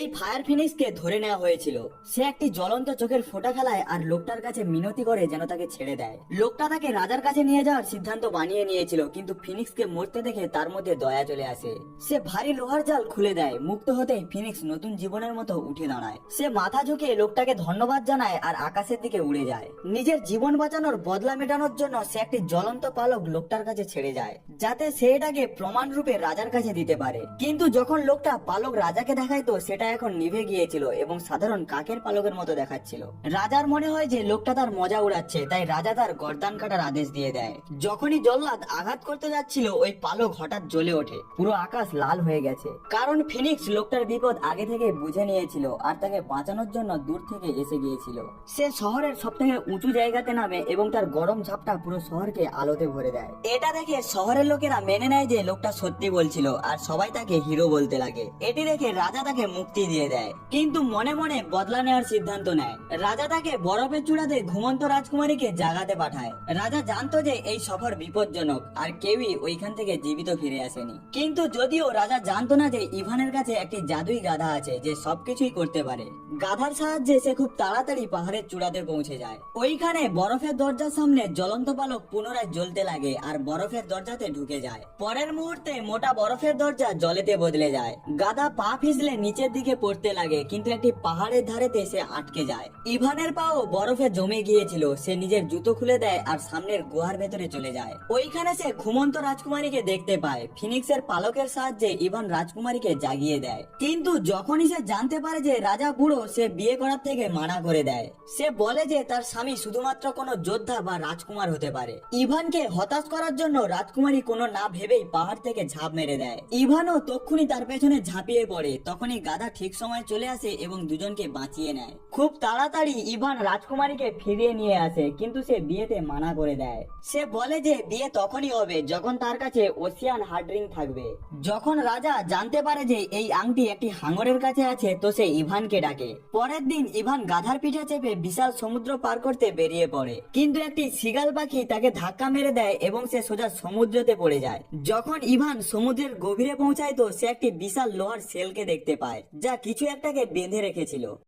এই ফায়ার ফিনিক্সকে ধরে নেওয়া হয়েছিল। সে একটি জ্বলন্ত চোখের ফোঁটা খেলায় আর লোকটার কাছে মিনতি করে যেন তাকে ছেড়ে দেয়। লোকটা তাকে রাজার কাছে নিয়ে যাওয়ার সিদ্ধান্ত বানিয়ে নিয়েছিল, কিন্তু ফিনিক্সকে মরতে দেখে তার মধ্যে দয়া চলে আসে। সে ভারী লোহার জাল খুলে দেয়। মুক্ত হতেই ফিনিক্স নতুন জীবনের মতো উঠে দাঁড়ায়। সে মাথা ঝুঁকিয়ে লোকটাকে ধন্যবাদ জানায় আর আকাশের দিকে উড়ে যায়। নিজের জীবন বাঁচানোর বদলা মেটানোর জন্য সে একটি জ্বলন্ত পালক লোকটার কাছে ছেড়ে যায়, যাতে সে এটাকে প্রমাণ রূপে রাজার কাছে দিতে পারে। কিন্তু যখন লোকটা পালক রাজাকে দেখাইতো, সেটা এখন নিভে গিয়েছিল এবং সাধারণ কাকের পালকের মতো দেখাচ্ছিল। রাজার মনে হয় যে লোকটা তার মজা উড়াচ্ছে, তাই রাজা তার গর্দান কাটার আদেশ দিয়ে দেয়। যখনই জল্লাদ আঘাত করতে যাচ্ছিল, ওই পালক হঠাৎ জ্বলে ওঠে। পুরো আকাশ লাল হয়ে গেছে, কারণ ফিনিক্স লোকটার বিপদ আগে থেকে বুঝে নিয়েছিল আর তাকে বাঁচানোর জন্য দূর থেকে এসে গিয়েছিল। সে শহরের সব থেকে উঁচু জায়গাতে নামে এবং তার গরম ঝাপটা পুরো শহরকে আলোতে ভরে দেয়। এটা দেখে শহরের লোকেরা মেনে নেয় যে লোকটা সত্যি বলছিল আর সবাই তাকে হিরো বলতে লাগে। এটি দেখে রাজা তাকে মুক্তি দিয়ে দেয়, কিন্তু মনে মনে বদলা নেওয়ার সিদ্ধান্ত নেয়। রাজা তাকে বরফের চূড়াতে ঘুমন্ত রাজকুমারীকে জাগাতে পাঠায়। রাজা জানতো যে এই সফর বিপজ্জনক আর কেউই ওইখান থেকে জীবিত ফিরে আসেনি। কিন্তু যদিও রাজা জানতো না যে ইভানের কাছে একটি জাদুই গাধা আছে যে সবকিছুই করতে পারে। গাধার সাহায্যে সে খুব তাড়াতাড়ি পাহাড়ের চূড়াতে পৌঁছে যায়। ওইখানে বরফের দরজার সামনে জ্বলন্ত পালক পুনরায় জ্বলতে লাগে আর বরফের দরজাতে ঢুকে যায়। পরের মুহূর্তে মোটা বরফের দরজা জলেতে বদলে যায়। গাধা পা পিছলে নিচের দিকে পড়তে লাগে, কিন্তু একটি পাহাড়ের ধারেতে সে আটকে যায়। ইভানের পাও বরফে জমে গিয়েছিল। সে নিজের জুতো খুলে দেয় আর সামনের গুহার ভেতরে চলে যায়। ওইখানে সে ঘুমন্ত রাজকুমারীকে দেখতে পায়। ফিনিক্সের পালকের সাহায্যে ইভান রাজকুমারীকে জাগিয়ে দেয়, কিন্তু যখনই সে জানতে পারে যে রাজা বুড়ো, সে বিয়ে করার থেকে মানা করে দেয়। সে বলে যে তার স্বামী শুধুমাত্র কোনো যোদ্ধা বা রাজকুমার হতে পারে। ইভানকে হতাশ করার জন্য রাজকুমারী কোনো না ভেবেই পাহাড় থেকে ঝাঁপ মেরে দেয়। ইভানও তক্ষুনি তার পেছনে ঝাঁপিয়ে পড়ে। তখনই গাধা ঠিক সময় চলে আসে এবং দুজনকে বাঁচিয়ে নেয়। খুব তাড়াতাড়ি ইভান রাজকুমারীকে ফিরিয়ে নিয়ে আসে, কিন্তু সে বিয়েতে মানা করে দেয়। সে বলে যে বিয়ে তখনই হবে যখন তার কাছে ওসিয়ান হার্ড রিং থাকবে। যখন রাজা জানতে পারে যে এই আংটি একটি হাঙরের কাছে আছে, তো সে ইভানকে ডাকে। পরের দিন ইভান গাধার পিঠে চেপে বিশাল সমুদ্র পার করতে বেরিয়ে পড়ে, কিন্তু একটি সিগাল পাখি তাকে ধাক্কা মেরে দেয় এবং সে সোজা সমুদ্রতে পড়ে যায়। যখন ইভান সমুদ্রের গভীরে পৌঁছায়, তো সে একটি বিশাল লোহার সেলকে দেখতে পায়, যা কিছু একটাকে বেঁধে রেখেছিল।